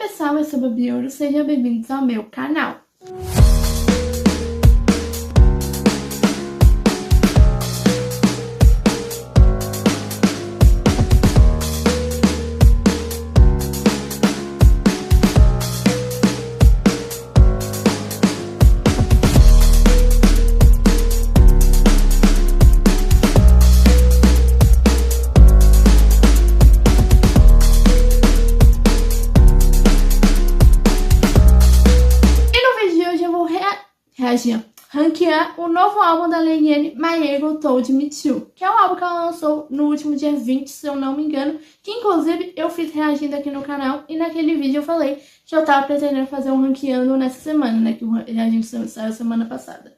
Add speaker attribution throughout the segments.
Speaker 1: Salve, salve, eu sou a Babi Ouro, sejam bem-vindos ao meu canal. Ranquear o novo álbum da Lady N, My Ego Told Me To, que é um álbum que ela lançou no último dia 20, se eu não me engano, que inclusive eu fiz reagindo aqui no canal e naquele vídeo eu falei que eu tava pretendendo fazer um ranqueando nessa semana, né, que o reagindo saiu semana passada.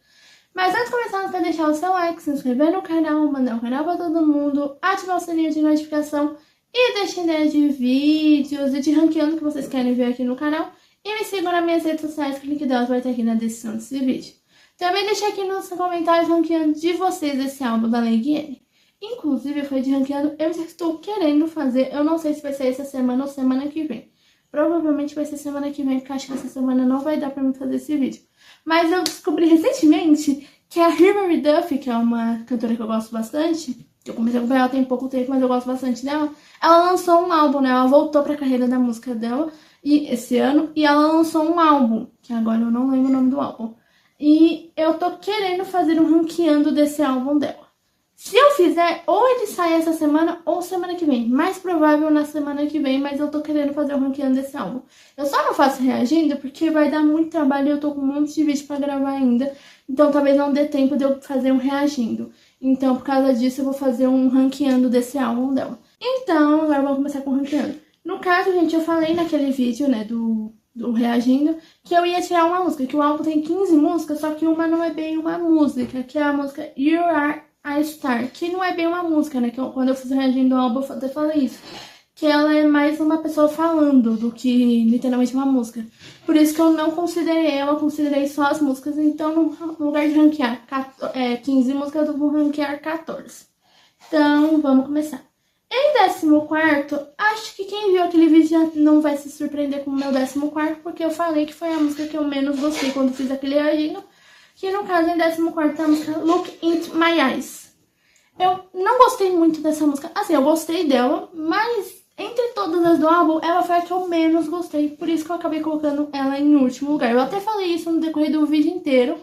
Speaker 1: Mas antes de começar, não quer deixar o seu like, se inscrever no canal, mandar o canal pra todo mundo, ativar o sininho de notificação e deixar ideia de vídeos e de ranqueando que vocês querem ver aqui no canal. E me sigam nas minhas redes sociais, que o link delas vai estar aqui na descrição desse vídeo. Também deixa aqui nos comentários ranqueando de vocês esse álbum da Lady N. Inclusive, foi de ranqueando, eu já estou querendo fazer, eu não sei se vai ser essa semana ou semana que vem. Provavelmente vai ser semana que vem, porque acho que essa semana não vai dar pra mim fazer esse vídeo. Mas eu descobri recentemente que a Hilary Duff, que é uma cantora que eu gosto bastante, que eu comecei a acompanhar ela tem pouco tempo, mas eu gosto bastante dela, ela lançou um álbum, né? Ela voltou pra carreira da música dela esse ano, e ela lançou um álbum, que agora eu não lembro o nome do álbum. E eu tô querendo fazer um ranqueando desse álbum dela. Se eu fizer, ou ele sai essa semana ou semana que vem. Mais provável na semana que vem, mas eu tô querendo fazer um ranqueando desse álbum. Eu só não faço reagindo porque vai dar muito trabalho e eu tô com um monte de vídeo pra gravar ainda. Então talvez não dê tempo de eu fazer um reagindo. Então por causa disso eu vou fazer um ranqueando desse álbum dela. Então agora vamos começar com o ranqueando. No caso, gente, eu falei naquele vídeo, né, do reagindo, que eu ia tirar uma música, que o álbum tem 15 músicas, só que uma não é bem uma música, que é a música You Are a Star, que não é bem uma música, né, que quando eu fiz o reagindo ao álbum eu até falei isso, que ela é mais uma pessoa falando do que literalmente uma música. Por isso que eu não considerei ela, considerei só as músicas, então no lugar de ranquear 15 músicas, eu vou ranquear 14. Então, vamos começar. Em 14º, acho que quem viu aquele vídeo já não vai se surpreender com o meu 14º, porque eu falei que foi a música que eu menos gostei quando fiz aquele reagindo, que no caso, em 14º, tá a música Look Into My Eyes. Eu não gostei muito dessa música, assim, eu gostei dela, mas entre todas as do álbum, ela foi a que eu menos gostei, por isso que eu acabei colocando ela em último lugar. Eu até falei isso no decorrer do vídeo inteiro,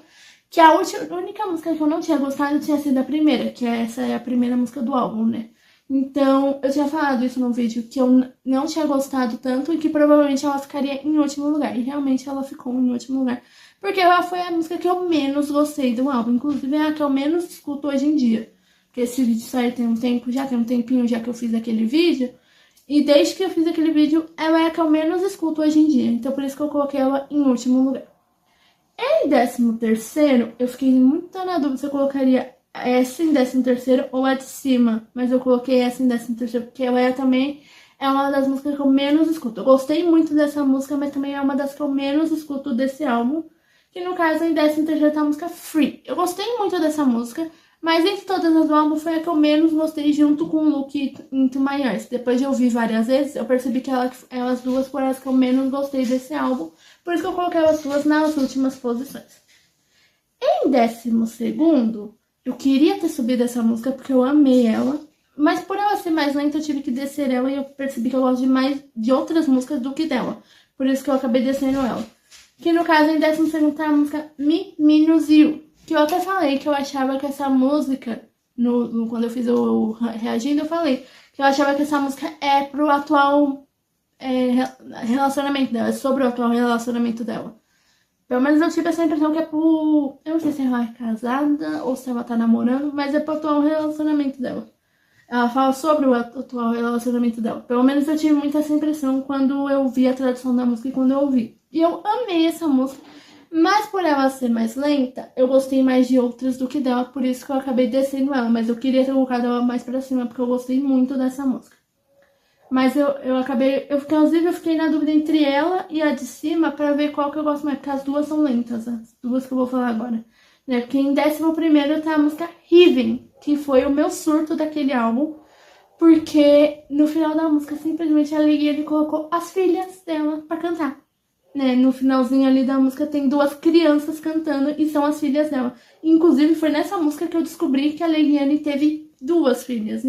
Speaker 1: que a única música que eu não tinha gostado tinha sido a primeira, que essa é a primeira música do álbum, né? Então, eu tinha falado isso no vídeo, que eu não tinha gostado tanto e que provavelmente ela ficaria em último lugar. E realmente ela ficou em último lugar. Porque ela foi a música que eu menos gostei do álbum. Inclusive, é a que eu menos escuto hoje em dia. Porque esse vídeo saiu tem um tempo já, tem um tempinho já que eu fiz aquele vídeo. E desde que eu fiz aquele vídeo, ela é a que eu menos escuto hoje em dia. Então, por isso que eu coloquei ela em último lugar. Em 13º, eu fiquei muito na dúvida se eu colocaria essa em 13º ou a de cima, mas eu coloquei essa em 13º porque ela também é uma das músicas que eu menos escuto. Eu gostei muito dessa música, mas também é uma das que eu menos escuto desse álbum, que no caso em 13º tá a música Free. Eu gostei muito dessa música, mas entre todas as do álbum foi a que eu menos gostei junto com o Look Into My Eyes. Depois de ouvir várias vezes, eu percebi que elas duas foram as que eu menos gostei desse álbum, por isso que eu coloquei elas duas nas últimas posições. Em 12º, eu queria ter subido essa música porque eu amei ela, mas por ela ser mais lenta eu tive que descer ela e eu percebi que eu gosto mais de outras músicas do que dela. Por isso que eu acabei descendo ela. Que no caso, em 12º tá a música Me Minus You, que eu até falei que eu achava que essa música, quando eu fiz o reagindo, eu falei que eu achava que essa música é pro atual relacionamento dela, é sobre o atual relacionamento dela. Pelo menos eu tive essa impressão que é pro... Eu não sei se ela é casada ou se ela tá namorando, mas é pro atual relacionamento dela. Ela fala sobre o atual relacionamento dela. Pelo menos eu tive muito essa impressão quando eu vi a tradução da música e quando eu ouvi. E eu amei essa música, mas por ela ser mais lenta, eu gostei mais de outras do que dela, por isso que eu acabei descendo ela. Mas eu queria ter colocado ela mais pra cima, porque eu gostei muito dessa música. Mas eu fiquei na dúvida entre ela e a de cima pra ver qual que eu gosto mais, porque as duas são lentas, as duas que eu vou falar agora. Porque em 11º tá a música Heaven, que foi o meu surto daquele álbum, Porque no final da música, simplesmente a Liane colocou as filhas dela pra cantar. Né? No finalzinho ali da música tem duas crianças cantando e são as filhas dela. Inclusive foi nessa música que eu descobri que a Liane teve duas filhas.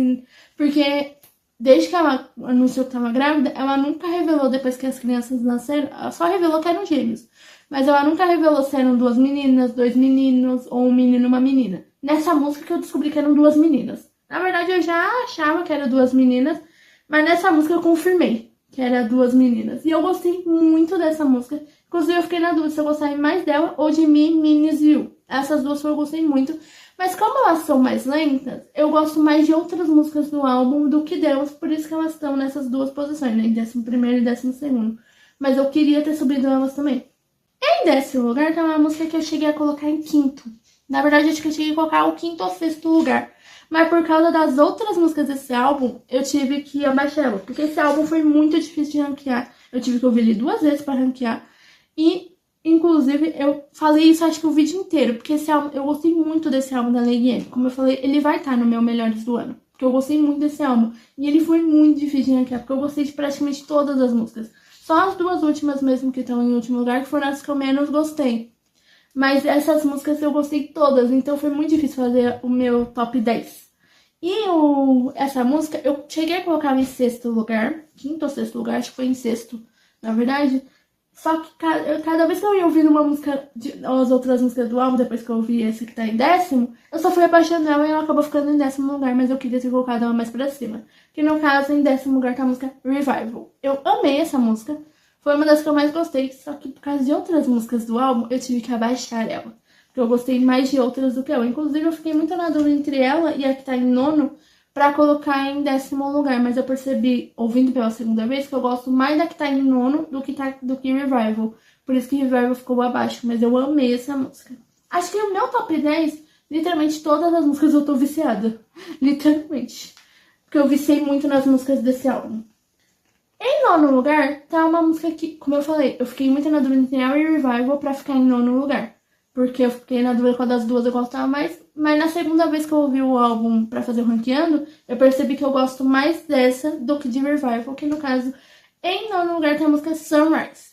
Speaker 1: Porque desde que ela anunciou que estava grávida, ela nunca revelou depois que as crianças nasceram. Ela só revelou que eram gêmeos. Mas ela nunca revelou se eram duas meninas, dois meninos ou um menino e uma menina. Nessa música que eu descobri que eram duas meninas. Na verdade eu já achava que eram duas meninas, mas nessa música eu confirmei que era duas meninas. E eu gostei muito dessa música. Inclusive, eu fiquei na dúvida se eu gostava mais dela ou de Me, Minis You. Essas duas eu gostei muito. Mas como elas são mais lentas, eu gosto mais de outras músicas do álbum do que delas. Por isso que elas estão nessas duas posições, né? Em 11º e 12º. Mas eu queria ter subido elas também. Em 10º lugar, tem uma música que eu cheguei a colocar em quinto. Na verdade, acho que eu cheguei a colocar o quinto ou sexto lugar. Mas por causa das outras músicas desse álbum, eu tive que abaixar ela. Porque esse álbum foi muito difícil de ranquear. Eu tive que ouvir ele 2 vezes pra ranquear. E, inclusive, eu falei isso acho que o vídeo inteiro. Porque esse álbum, eu gostei muito desse álbum da Lady. Como eu falei, ele vai estar no meu Melhores do Ano. Porque eu gostei muito desse álbum. E ele foi muito difícil de ranquear. Porque eu gostei de praticamente todas as músicas. Só as duas últimas mesmo que estão em último lugar, que foram as que eu menos gostei. Mas essas músicas eu gostei todas, então foi muito difícil fazer o meu top 10. E essa música eu cheguei a colocar em sexto lugar, quinto ou sexto lugar, acho que foi em sexto, na verdade. Só que cada vez que eu ia ouvindo uma música, as outras músicas do álbum, depois que eu ouvi esse que tá em 10º, eu só fui abaixando ela e ela acabou ficando em 10º lugar, mas eu queria ter colocado ela mais pra cima. Que no caso, em 10º lugar tá a música Revival. Eu amei essa música. Foi uma das que eu mais gostei, só que por causa de outras músicas do álbum, eu tive que abaixar ela. Porque eu gostei mais de outras do que ela. Inclusive, eu fiquei muito na dúvida entre ela e a que tá em nono pra colocar em 10º lugar. Mas eu percebi, ouvindo pela segunda vez, que eu gosto mais da que tá em nono do que Revival. Por isso que Revival ficou abaixo. Mas eu amei essa música. Acho que o meu top 10, literalmente todas as músicas eu tô viciada. Literalmente. Porque eu viciei muito nas músicas desse álbum. Em nono lugar, tá uma música que, como eu falei, eu fiquei muito na dúvida entre ela e Revival pra ficar em nono lugar. Porque eu fiquei na dúvida qual das duas eu gostava mais. Mas na segunda vez que eu ouvi o álbum pra fazer o ranqueando, eu percebi que eu gosto mais dessa do que de Revival. Que no caso, em nono lugar tem a música Sunrise.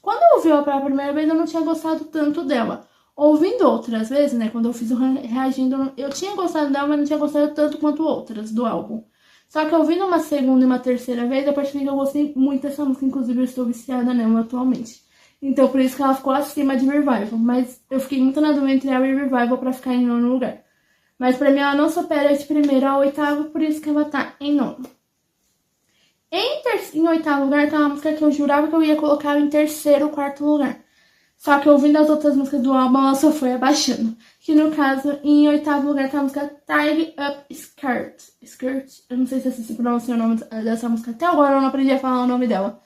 Speaker 1: Quando eu ouvi ela pela primeira vez, eu não tinha gostado tanto dela. Ouvindo outras vezes, né, quando eu fiz o reagindo, eu tinha gostado dela, mas não tinha gostado tanto quanto outras do álbum. Só que ouvindo uma segunda e uma terceira vez, eu percebi que eu gostei muito dessa música. Inclusive, eu estou viciada nela atualmente. Então, por isso que ela ficou acima de Revival. Mas eu fiquei muito na dúvida entre ela e Revival pra ficar em nono lugar. Mas pra mim, ela não supera de primeiro ao oitavo, por isso que ela tá em nono. Em oitavo lugar, tá uma música que eu jurava que eu ia colocar em terceiro ou quarto lugar. Só que ouvindo as outras músicas do álbum, ela só foi abaixando. Que no caso, em oitavo lugar tá a música Tidy Up Skirt. Skirt, eu não sei se se pronuncia o nome dessa música. Até agora eu não aprendi a falar o nome dela.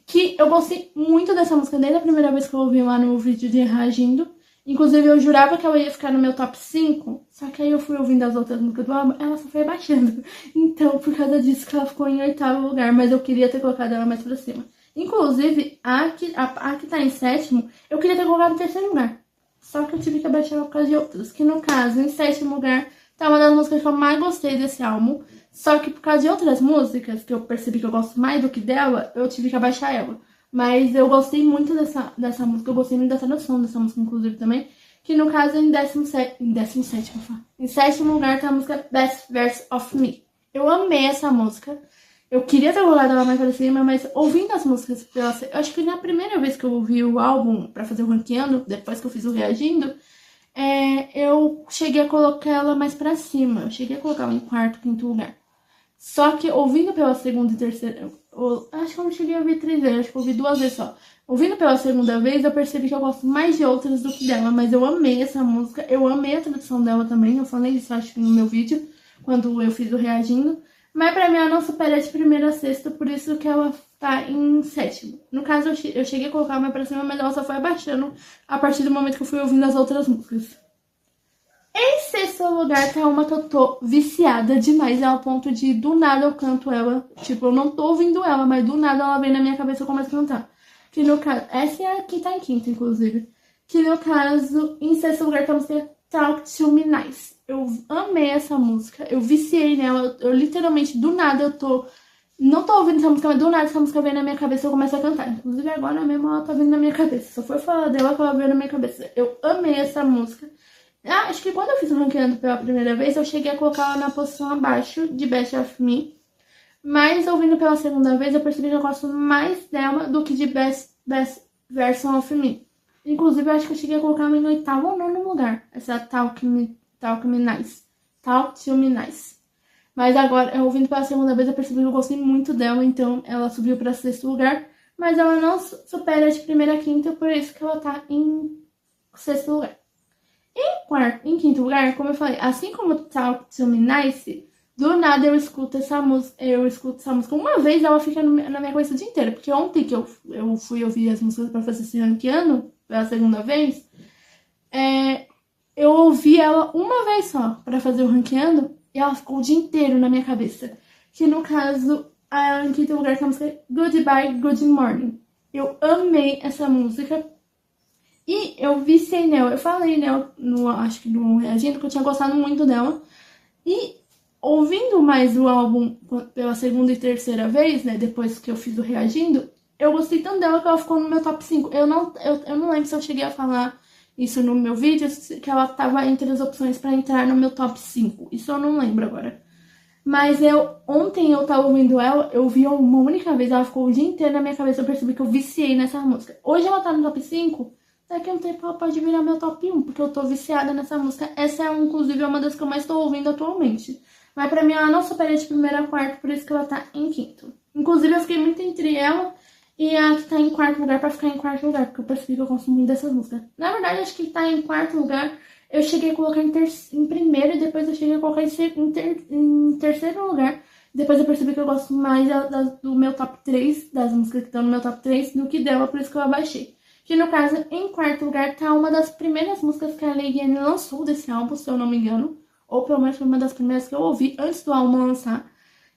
Speaker 1: Que eu gostei muito dessa música desde a primeira vez que eu ouvi lá no vídeo de Reagindo. Inclusive, eu jurava que ela ia ficar no meu top 5. Só que aí eu fui ouvindo as outras músicas do álbum, ela só foi abaixando. Então, por causa disso que ela ficou em oitavo lugar. Mas eu queria ter colocado ela mais pra cima. Inclusive, a que tá em sétimo, eu queria ter colocado em terceiro lugar. Só que eu tive que abaixar ela por causa de outras. Que no caso, em sétimo lugar, tá uma das músicas que eu mais gostei desse álbum. Só que por causa de outras músicas, que eu percebi que eu gosto mais do que dela, eu tive que abaixar ela. Mas eu gostei muito dessa música, eu gostei muito da tradução dessa música, inclusive, também. Que no caso, em 7º lugar, tá a música Best Verse of Me. Eu amei essa música. Eu queria ter colocado ela mais pra cima, mas ouvindo as músicas, eu acho que na primeira vez que eu ouvi o álbum pra fazer o ranqueando, depois que eu fiz o reagindo, eu cheguei a colocar ela mais pra cima. Eu cheguei a colocar ela em quarto, quinto lugar. Só que ouvindo pela segunda e terceira, acho que eu não cheguei a ouvir 3 vezes, acho que eu ouvi 2 vezes só. Ouvindo pela segunda vez, eu percebi que eu gosto mais de outras do que dela, mas eu amei essa música, eu amei a tradução dela também, eu falei isso acho que no meu vídeo, quando eu fiz o reagindo. Mas pra mim ela não supera de primeiro a sexto, por isso que ela tá em sétimo. No caso, eu cheguei a colocar mais pra cima, mas ela só foi abaixando a partir do momento que eu fui ouvindo as outras músicas. Em sexto lugar tá uma que eu tô viciada demais, ao ponto de do nada eu canto ela. Tipo, eu não tô ouvindo ela, mas do nada ela vem na minha cabeça e eu começo a cantar. Que no caso, essa é a que tá em quinto, inclusive. Que no caso, em sexto lugar tá a música Talk to Me Nice. Eu amei essa música, eu viciei nela, eu literalmente, do nada, não tô ouvindo essa música, mas do nada essa música vem na minha cabeça e eu começo a cantar. Inclusive agora mesmo ela tá vindo na minha cabeça, só foi falar dela que ela veio na minha cabeça. Eu amei essa música. Acho que quando eu fiz o ranqueando pela primeira vez, eu cheguei a colocar ela na posição abaixo de Best of Me. Mas ouvindo pela segunda vez, eu percebi que eu gosto mais dela do que de Best Version of Me. Inclusive, eu acho que eu cheguei a colocar ela em 8º ou 9º lugar. Essa Talk Me Nice. Talk to Me Nice. Mas agora, eu ouvindo pela segunda vez, eu percebi que eu gostei muito dela. Então, ela subiu para 6º lugar. Mas ela não supera de primeira a quinta, por isso que ela tá em 6º lugar. Em 5º lugar, como eu falei, assim como Talk to Me Nice, do nada eu escuto essa música. Uma vez ela fica na minha cabeça o dia inteiro. Porque ontem que eu fui ouvir as músicas pra fazer esse ranqueando, pela segunda vez, eu ouvi ela uma vez só pra fazer o ranqueando e ela ficou o dia inteiro na minha cabeça. Que no caso, em 5º lugar, que é a música Goodbye, Good Morning. Eu amei essa música. E eu viciei nela. Eu falei nela, acho que no Reagindo, que eu tinha gostado muito dela. E ouvindo mais o álbum pela segunda e terceira vez, né, depois que eu fiz o Reagindo, eu gostei tanto dela que ela ficou no meu top 5. Eu não lembro se eu cheguei a falar isso no meu vídeo, que ela tava entre as opções pra entrar no meu top 5. Isso eu não lembro agora. Mas ontem eu tava ouvindo ela, eu vi uma única vez, ela ficou o dia inteiro na minha cabeça, eu percebi que eu viciei nessa música. Hoje ela tá no top 5, daqui a um tempo ela pode virar meu top 1, porque eu tô viciada nessa música. Essa é, inclusive, uma das que eu mais tô ouvindo atualmente. Mas pra mim ela não supera de primeiro a quarto, por isso que ela tá em 5º. Inclusive eu fiquei muito entre ela e a que tá em 4º lugar pra ficar em 4º lugar, porque eu percebi que eu gosto muito dessas músicas. Na verdade, acho que tá em 4º lugar. Eu cheguei a colocar em primeiro e depois eu cheguei a colocar em terceiro lugar. Depois eu percebi que eu gosto mais do meu top 3, das músicas que estão no meu top 3, do que dela, por isso que eu abaixei. Que no caso, em 4º lugar, tá uma das primeiras músicas que a Lady Anne lançou desse álbum, se eu não me engano. Ou pelo menos foi uma das primeiras que eu ouvi antes do álbum lançar.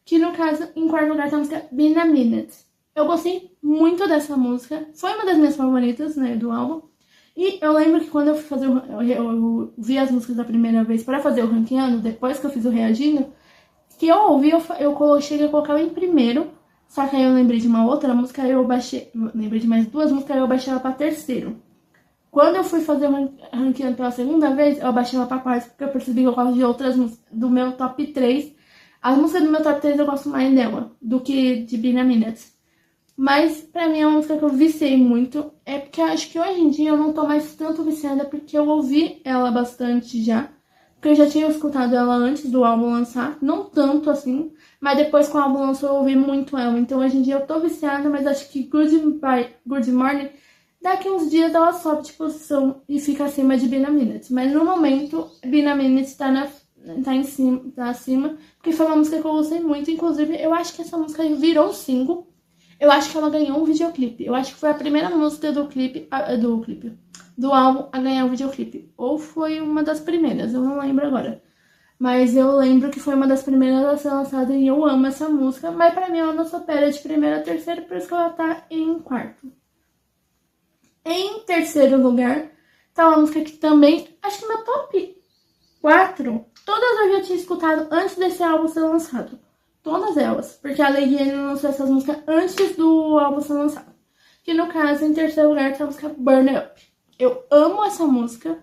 Speaker 1: Que no caso, em 4º lugar, tá a música Been a Minute. Eu gostei muito dessa música. Foi uma das minhas favoritas, né, do álbum. E eu lembro que quando eu fui fazer eu vi as músicas da primeira vez para fazer o ranqueando, depois que eu fiz o Reagindo, que eu ouvi, eu cheguei a colocar ela em primeiro. Só que aí eu lembrei de uma outra música, aí eu baixei. Lembrei de mais 2 músicas, aí eu baixei ela pra terceiro. Quando eu fui fazer o ranqueando pela segunda vez, eu baixei ela pra quarto, porque eu percebi que eu gosto de outras músicas do meu top 3. As músicas do meu top 3 eu gosto mais dela do que de Been a Minute. Mas pra mim é uma música que eu viciei muito. É porque eu acho que hoje em dia eu não tô mais tanto viciada, porque eu ouvi ela bastante já. Porque eu já tinha escutado ela antes do álbum lançar. Não tanto assim, mas depois que o álbum lançou eu ouvi muito ela. Então hoje em dia eu tô viciada, mas acho que Good Morning, daqui uns dias ela sobe de posição e fica acima de Been a Minute. Mas no momento, Been a Minute tá em cima, tá acima, porque foi uma música que eu gostei muito. Inclusive, eu acho que essa música virou single. Eu acho que ela ganhou um videoclipe. Eu acho que foi a primeira música do álbum a ganhar um videoclipe. Ou foi uma das primeiras, eu não lembro agora. Mas eu lembro que foi uma das primeiras a ser lançada e eu amo essa música. Mas pra mim ela não supera de primeiro a terceiro, por isso que ela tá em 4º. Em terceiro lugar, tá uma música que também, acho que meu top 4, todas eu já tinha escutado antes desse álbum ser lançado. Todas elas, porque a Lady Anne lançou essas músicas antes do álbum ser lançado. Que no caso, em terceiro lugar, tá a música Burn Up. Eu amo essa música.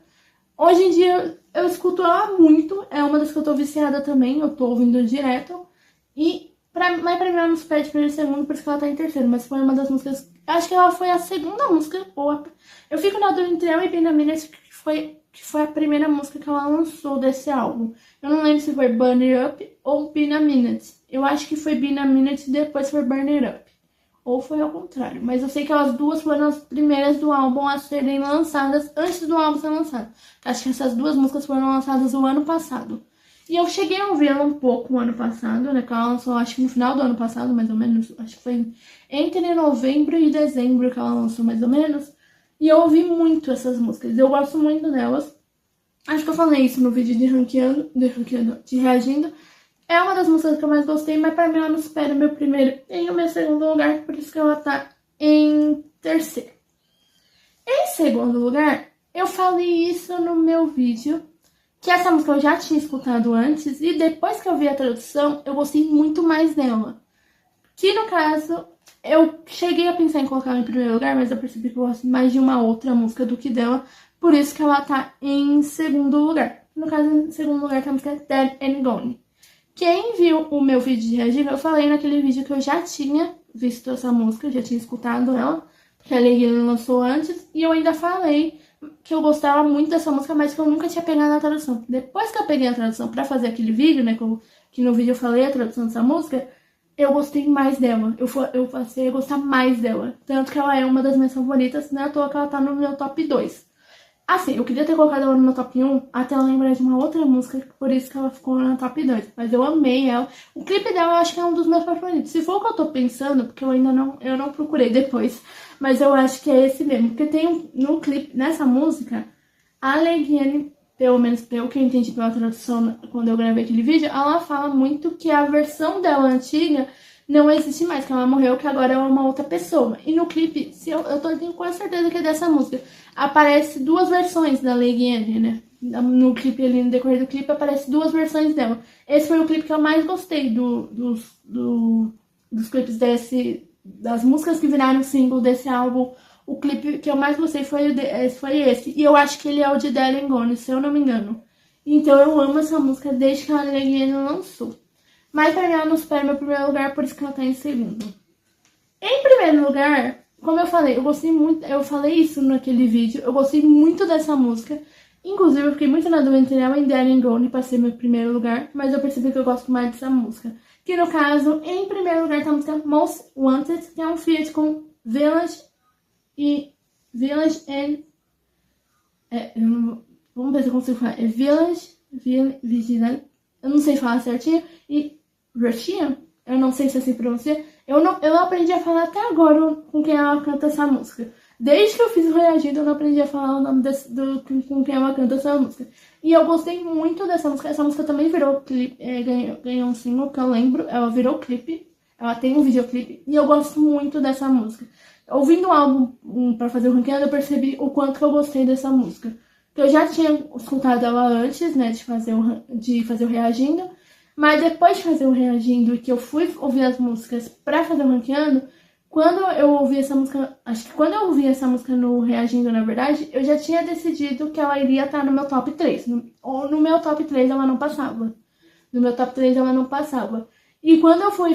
Speaker 1: Hoje em dia eu escuto ela muito. É uma das que eu tô viciada também. Eu tô ouvindo direto. Mas pra mim ela não se perde primeiro e segundo, por isso que ela tá em terceiro. Mas foi uma das músicas. Acho que ela foi a segunda música. Eu fico na dúvida entre ela e Been a Minute, que foi a primeira música que ela lançou desse álbum. Eu não lembro se foi Burn It Up ou Been a Minute. Eu acho que foi Been a Minute e depois foi Burn It Up. Ou foi ao contrário. Mas eu sei que elas duas foram as primeiras do álbum a serem lançadas antes do álbum ser lançado. Acho que essas 2 músicas foram lançadas o ano passado. E eu cheguei a ouvir ela um pouco o ano passado, né? Que ela lançou, acho que no final do ano passado, mais ou menos. Acho que foi entre novembro e dezembro que ela lançou, mais ou menos. E eu ouvi muito essas músicas. Eu gosto muito delas. Acho que eu falei isso no vídeo de Reagindo. É uma das músicas que eu mais gostei, mas pra mim ela não supera o meu primeiro e o meu segundo lugar, por isso que ela tá em terceiro. Em segundo lugar, eu falei isso no meu vídeo que essa música eu já tinha escutado antes, e depois que eu vi a tradução, eu gostei muito mais dela. Que no caso, eu cheguei a pensar em colocar ela em primeiro lugar, mas eu percebi que eu gosto mais de uma outra música do que dela, por isso que ela tá em segundo lugar. No caso, em segundo lugar tá a música Dead and Gone. Quem viu o meu vídeo de reagir, eu falei naquele vídeo que eu já tinha visto essa música, já tinha escutado ela, porque a Lady lançou antes, e eu ainda falei que eu gostava muito dessa música, mas que eu nunca tinha pegado a tradução. Depois que eu peguei a tradução pra fazer aquele vídeo, né, que no vídeo eu falei a tradução dessa música, eu gostei mais dela. Eu passei a gostar mais dela. Tanto que ela é uma das minhas favoritas, não é à toa que ela tá no meu top 2. Assim, eu queria ter colocado ela no meu top 1 até eu lembrar de uma outra música, por isso que ela ficou no top 2. Mas eu amei ela. O clipe dela eu acho que é um dos meus favoritos. Se for o que eu tô pensando, porque eu ainda não procurei depois, mas eu acho que é esse mesmo. Porque tem no clipe, nessa música, a Leguiane, pelo menos pelo que eu entendi pela tradução quando eu gravei aquele vídeo, ela fala muito que a versão dela antiga não existe mais, que ela morreu, que agora é uma outra pessoa. E no clipe, tenho quase certeza que é dessa música, aparece duas versões da Leguiane, né? No clipe ali, no decorrer do clipe, aparece duas versões dela. Esse foi o clipe que eu mais gostei dos clipes das músicas que viraram single desse álbum. O clipe que eu mais gostei foi esse. E eu acho que ele é o de Dead and Gone, se eu não me engano. Então eu amo essa música desde que a Leguiane lançou. Mas pra mim ela não supera meu primeiro lugar, por isso que ela tá em segundo. Em primeiro lugar, como eu falei, eu gostei muito, eu falei isso naquele vídeo, eu gostei muito dessa música. Inclusive eu fiquei muito na dúvida entre ela e Dead and Gone pra ser meu primeiro lugar, mas eu percebi que eu gosto mais dessa música. Que no caso, em primeiro lugar tá a música Most Wanted, que é um feat com Village and... vamos ver se eu consigo falar. É Village, eu não sei falar certinho, e Russian, eu não sei se é assim pronuncia. Eu não aprendi a falar até agora com quem ela canta essa música. Desde que eu fiz o reagindo, eu não aprendi a falar o nome com quem ela canta essa música. E eu gostei muito dessa música. Essa música também virou clipe, ganhou um single, que eu lembro. Ela virou clipe, ela tem um videoclipe. E eu gosto muito dessa música. Ouvindo o álbum pra fazer o ranqueado, eu percebi o quanto que eu gostei dessa música. Porque eu já tinha escutado ela antes, né, de fazer o reagindo. Mas depois de fazer o reagindo e que eu fui ouvir as músicas pra fazer o ranqueando, quando eu ouvi essa música, acho que quando eu ouvi essa música no reagindo, na verdade, eu já tinha decidido que ela iria estar no meu top 3. Ou no meu top 3 ela não passava. No meu top 3 ela não passava. E quando eu fui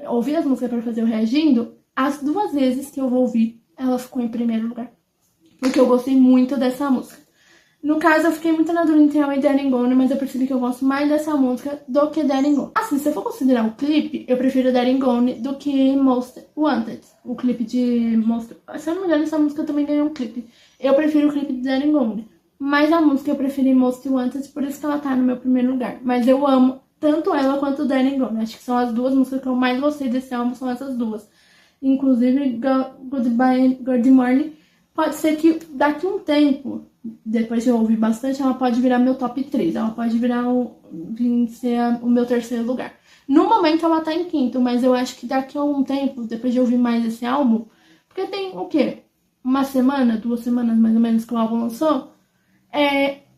Speaker 1: ouvir as músicas pra fazer o reagindo, as duas vezes que eu vou ouvir, ela ficou em primeiro lugar. Porque eu gostei muito dessa música. No caso, eu fiquei muito na dúvida entre ela e Dead and Gone, mas eu percebi que eu gosto mais dessa música do que Dead and Gone. Assim, se eu for considerar o clipe, eu prefiro Dead and Gone do que Most Wanted. O clipe de Most... Se eu não me engano, essa música também ganhou um clipe. Eu prefiro o clipe de Dead and Gone. Mas a música eu preferi Most Wanted, por isso que ela tá no meu primeiro lugar. Mas eu amo tanto ela quanto Dead and Gone. Acho que são as duas músicas que eu mais gostei desse álbum, são essas duas. Inclusive, Goodbye and Good Morning. Pode ser que daqui a um tempo, depois de eu ouvir bastante, ela pode virar meu top 3. Ela pode ser o meu terceiro lugar. No momento ela tá em quinto, mas eu acho que daqui a um tempo, depois de ouvir mais esse álbum, porque tem o quê? Uma semana, 2 semanas mais ou menos que o álbum lançou.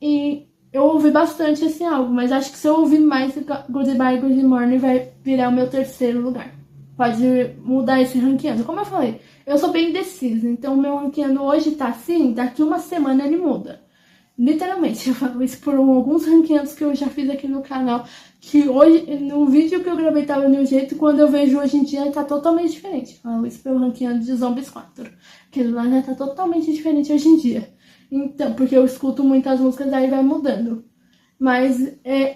Speaker 1: E eu ouvi bastante esse álbum, mas acho que se eu ouvir mais, Goodbye Good Morning vai virar o meu terceiro lugar. Pode mudar esse ranqueando. Como eu falei, eu sou bem indecisa, então o meu ranqueando hoje tá assim, daqui uma semana ele muda. Literalmente, eu falo isso por alguns ranqueados que eu já fiz aqui no canal, que hoje, no vídeo que eu gravei tava de um jeito, quando eu vejo hoje em dia tá totalmente diferente. Eu falo isso pelo ranqueando de Zombies 4. Aquele lá já tá totalmente diferente hoje em dia. Então, porque eu escuto muitas músicas, aí vai mudando. Mas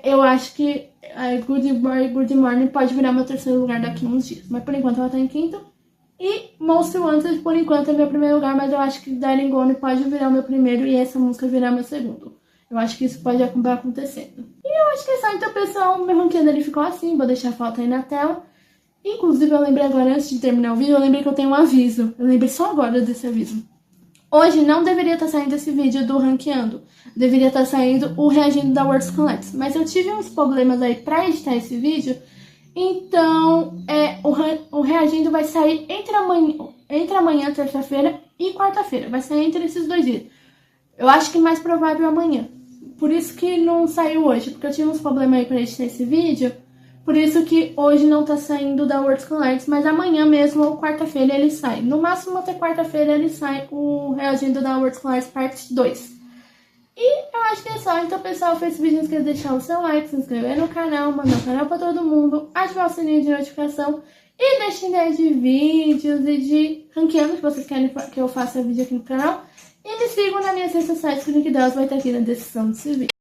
Speaker 1: eu acho que Goodbye Good Morning pode virar meu terceiro lugar daqui a uns dias. Mas por enquanto ela tá em quinto. E Most Wanted, por enquanto, é meu primeiro lugar, mas eu acho que Dead and Gone pode virar o meu primeiro e essa música virar meu segundo. Eu acho que isso pode acabar acontecendo. E eu acho que é só. Então, pessoal, meu ranking dele ficou assim. Vou deixar a foto aí na tela. Inclusive, eu lembrei agora, antes de terminar o vídeo, eu lembrei que eu tenho um aviso. Eu lembrei só agora desse aviso. Hoje não deveria estar saindo esse vídeo do ranqueando. Deveria estar saindo o reagindo da Words Collect. Mas eu tive uns problemas aí pra editar esse vídeo. Então, o reagindo vai sair entre amanhã, terça-feira, e quarta-feira. Vai sair entre esses 2 dias. Eu acho que mais provável amanhã. Por isso que não saiu hoje, porque eu tive uns problemas aí pra editar esse vídeo. Por isso que hoje não tá saindo da Words com Lights, mas amanhã mesmo, ou quarta-feira, ele sai. No máximo até quarta-feira ele sai o reagindo da Words com Lights parte 2. E eu acho que é só. Então, pessoal, foi esse vídeo. Não esqueça de deixar o seu like, se inscrever no canal, mandar o canal pra todo mundo, ativar o sininho de notificação e deixar ideia de vídeos e de ranqueando que vocês querem que eu faça vídeo aqui no canal. E me sigam nas minhas redes sociais, que o link delas vai estar aqui na descrição desse vídeo.